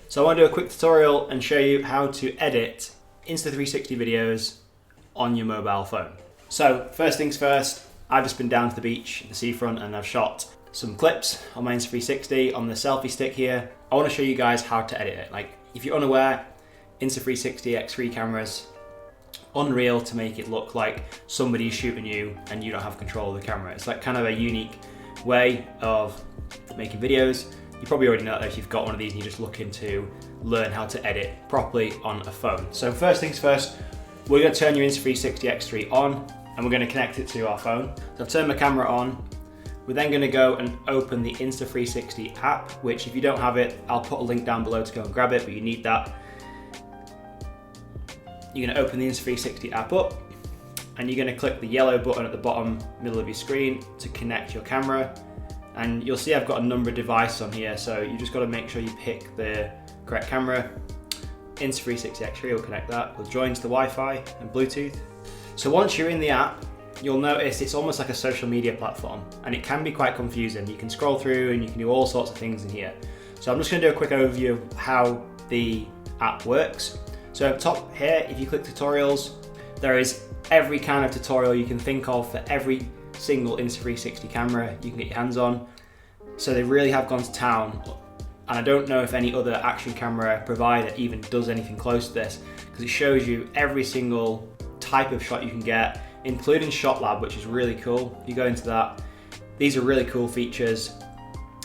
So I want to do a quick tutorial and show you how to edit Insta360 videos on your mobile phone. So first things first, I've just been down to the beach, the seafront, and I've shot some clips on my Insta360 on the selfie stick here. I want to show you guys how to edit it. Like, if you're unaware, Insta360 X3 cameras, unreal to make it look like somebody's shooting you and you don't have control of the camera. It's like kind of a unique way of making videos. You probably already know that if you've got one of these and you're just looking to learn how to edit properly on a phone. So first things first, we're going to turn your Insta360 X3 on and we're going to connect it to our phone. So I've turned my camera on. We're then going to go and open the Insta360 app, which if you don't have it, I'll put a link down below to go and grab it, but you need that. You're going to open the Insta360 app up and you're going to click the yellow button at the bottom middle of your screen to connect your camera. And you'll see I've got a number of devices on here, so you just got to make sure you pick the correct camera. Insta360 X3 will connect that. We'll join to the Wi-Fi and Bluetooth. So once you're in the app, you'll notice it's almost like a social media platform and it can be quite confusing. You can scroll through and you can do all sorts of things in here. So I'm just going to do a quick overview of how the app works. So up top here, if you click tutorials, there is every kind of tutorial you can think of for every single Insta360 camera you can get your hands on. So they really have gone to town, and I don't know if any other action camera provider even does anything close to this, because it shows you every single type of shot you can get, including Shot Lab, which is really cool. If you go into that, these are really cool features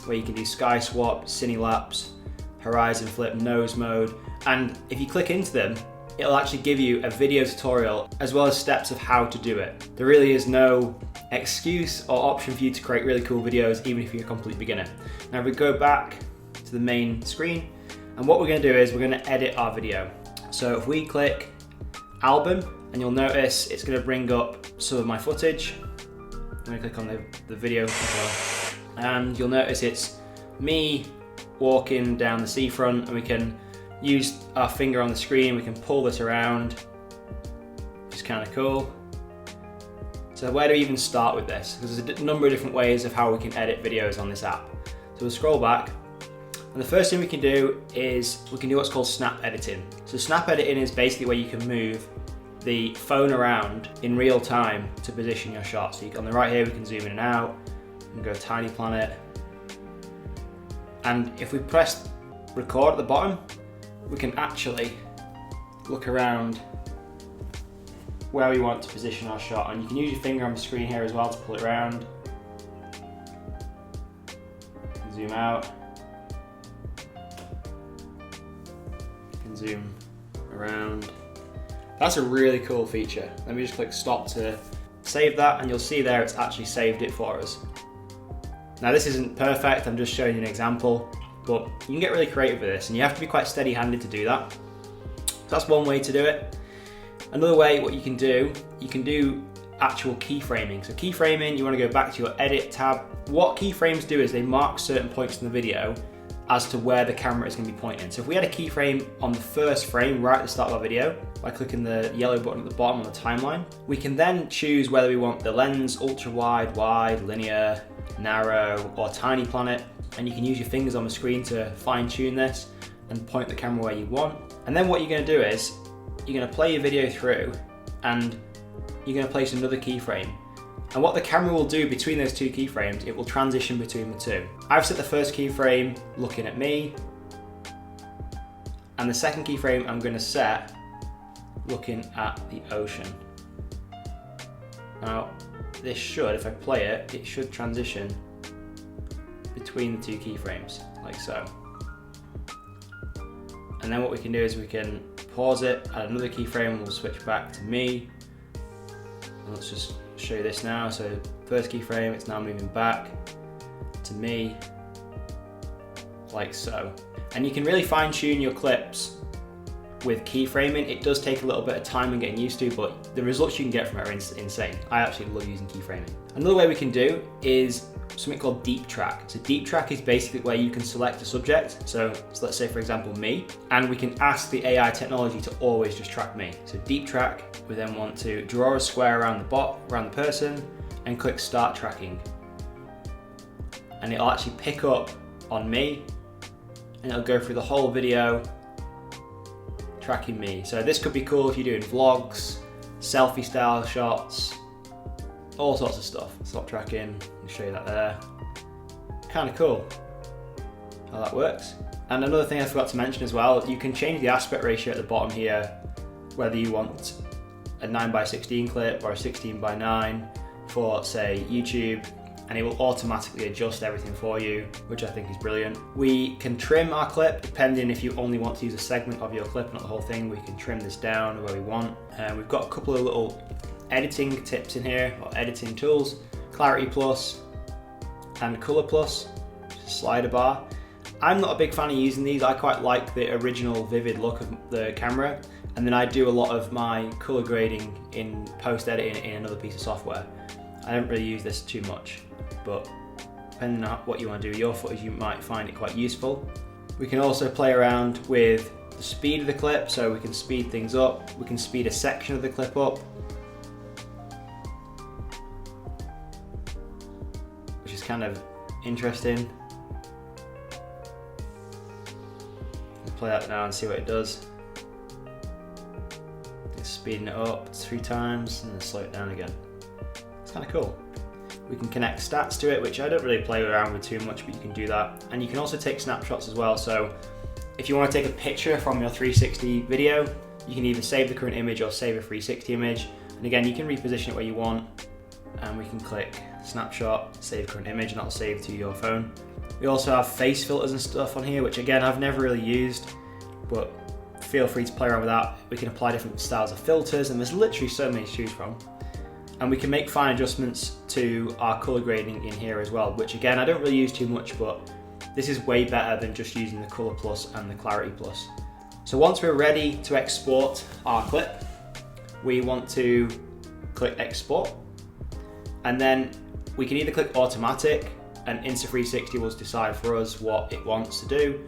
where you can do sky swap, cine lapse, horizon flip, nose mode, and if you click into them, it'll actually give you a video tutorial as well as steps of how to do it. There really is no excuse or option for you to create really cool videos, even if you're a complete beginner. Now we go back to the main screen, and what we're going to do is we're going to edit our video. So if we click album, and you'll notice it's going to bring up some of my footage. I'm going to click on the video, and you'll notice it's me walking down the seafront, and we can use our finger on the screen, we can pull this around, which is kind of cool. So where do we even start with this? Because there's a number of different ways of how we can edit videos on this app. So we'll scroll back, and the first thing we can do is we can do what's called snap editing. So snap editing is basically where you can move the phone around in real time to position your shot. So on the right here, we can zoom in and out, and go tiny planet. And if we press record at the bottom, we can actually look around where we want to position our shot, and you can use your finger on the screen here as well to pull it around. Zoom out. You can zoom around. That's a really cool feature. Let me just click stop to save that, and you'll see there it's actually saved it for us. Now this isn't perfect, I'm just showing you an example, but you can get really creative with this, and you have to be quite steady-handed to do that. So that's one way to do it. Another way, what you can do actual keyframing. So keyframing, you want to go back to your edit tab. What keyframes do is they mark certain points in the video as to where the camera is going to be pointing. So if we had a keyframe on the first frame right at the start of our video, by clicking the yellow button at the bottom on the timeline, we can then choose whether we want the lens ultra wide, wide, linear, narrow, or tiny planet. And you can use your fingers on the screen to fine tune this and point the camera where you want. And then what you're going to do is you're going to play your video through and you're going to place another keyframe. And what the camera will do between those two keyframes, it will transition between the two. I've set the first keyframe looking at me, and the second keyframe I'm going to set looking at the ocean. Now this should, if I play it, it should transition between the two keyframes, like so. And then what we can do is we can pause it, add another keyframe, and we'll switch back to me. And let's just show you this now. So first keyframe, it's now moving back to me, like so. And you can really fine tune your clips with keyframing. It does take a little bit of time and getting used to, but the results you can get from it are insane. I actually love using keyframing. Another way we can do is something called deep track. So deep track is basically where you can select a subject. So let's say, for example, me, and we can ask the AI technology to always just track me. So deep track, we then want to draw a square around the person and click start tracking. And it'll actually pick up on me and it'll go through the whole video, tracking me. So this could be cool if you're doing vlogs, selfie style shots, all sorts of stuff. Stop tracking, I'll show you that there. Kind of cool how that works. And another thing I forgot to mention as well, you can change the aspect ratio at the bottom here, whether you want a 9:16 clip or a 16:9 for, say, YouTube, and it will automatically adjust everything for you, which I think is brilliant. We can trim our clip depending if you only want to use a segment of your clip, not the whole thing. We can trim this down where we want. We've got a couple of little editing tips in here, or editing tools, Clarity Plus and Color Plus, slider bar. I'm not a big fan of using these. I quite like the original vivid look of the camera, and then I do a lot of my color grading in post-editing in another piece of software. I don't really use this too much, but depending on what you want to do with your footage, you might find it quite useful. We can also play around with the speed of the clip, so we can speed things up. We can speed a section of the clip up, which is kind of interesting. Let's play that now and see what it does. It's speeding it up 3 times and then slow it down again. It's kind of cool. We can connect stats to it, which I don't really play around with too much, but you can do that. And you can also take snapshots as well. So if you want to take a picture from your 360 video, you can either save the current image or save a 360 image. And again, you can reposition it where you want. And we can click snapshot, save current image, and that'll save to your phone. We also have face filters and stuff on here, which again, I've never really used, but feel free to play around with that. We can apply different styles of filters, and there's literally so many to choose from. And we can make fine adjustments to our color grading in here as well, which again, I don't really use too much, but this is way better than just using the Color Plus and the Clarity Plus. So once we're ready to export our clip, we want to click Export, and then we can either click Automatic, and Insta360 will decide for us what it wants to do,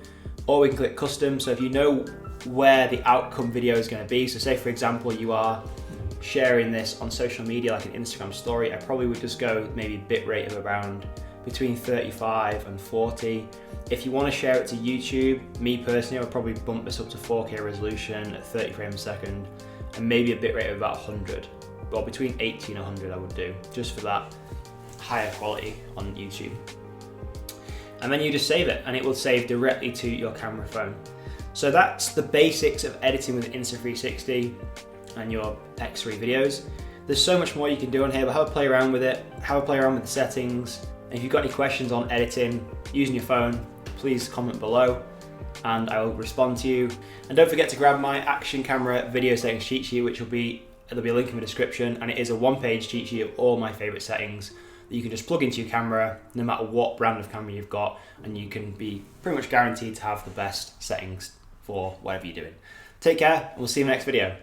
or we can click Custom. So if you know where the outcome video is going to be, so say for example you are sharing this on social media like an Instagram story, I probably would just go maybe bitrate of around between 35 and 40. If you want to share it to YouTube, me personally, I would probably bump this up to 4K resolution at 30 frames a second, and maybe a bitrate of about 100. Well, between 80 and 100 I would do, just for that higher quality on YouTube. And then you just save it, and it will save directly to your camera phone. So that's the basics of editing with Insta360 and your X3 videos. There's so much more you can do on here, but have a play around with it, have a play around with the settings. And if you've got any questions on editing using your phone, please comment below and I will respond to you. And don't forget to grab my action camera video settings cheat sheet, which there'll be a link in the description, and it is a 1-page cheat sheet of all my favorite settings that you can just plug into your camera no matter what brand of camera you've got, and you can be pretty much guaranteed to have the best settings for whatever you're doing. Take care, and we'll see you in the next video.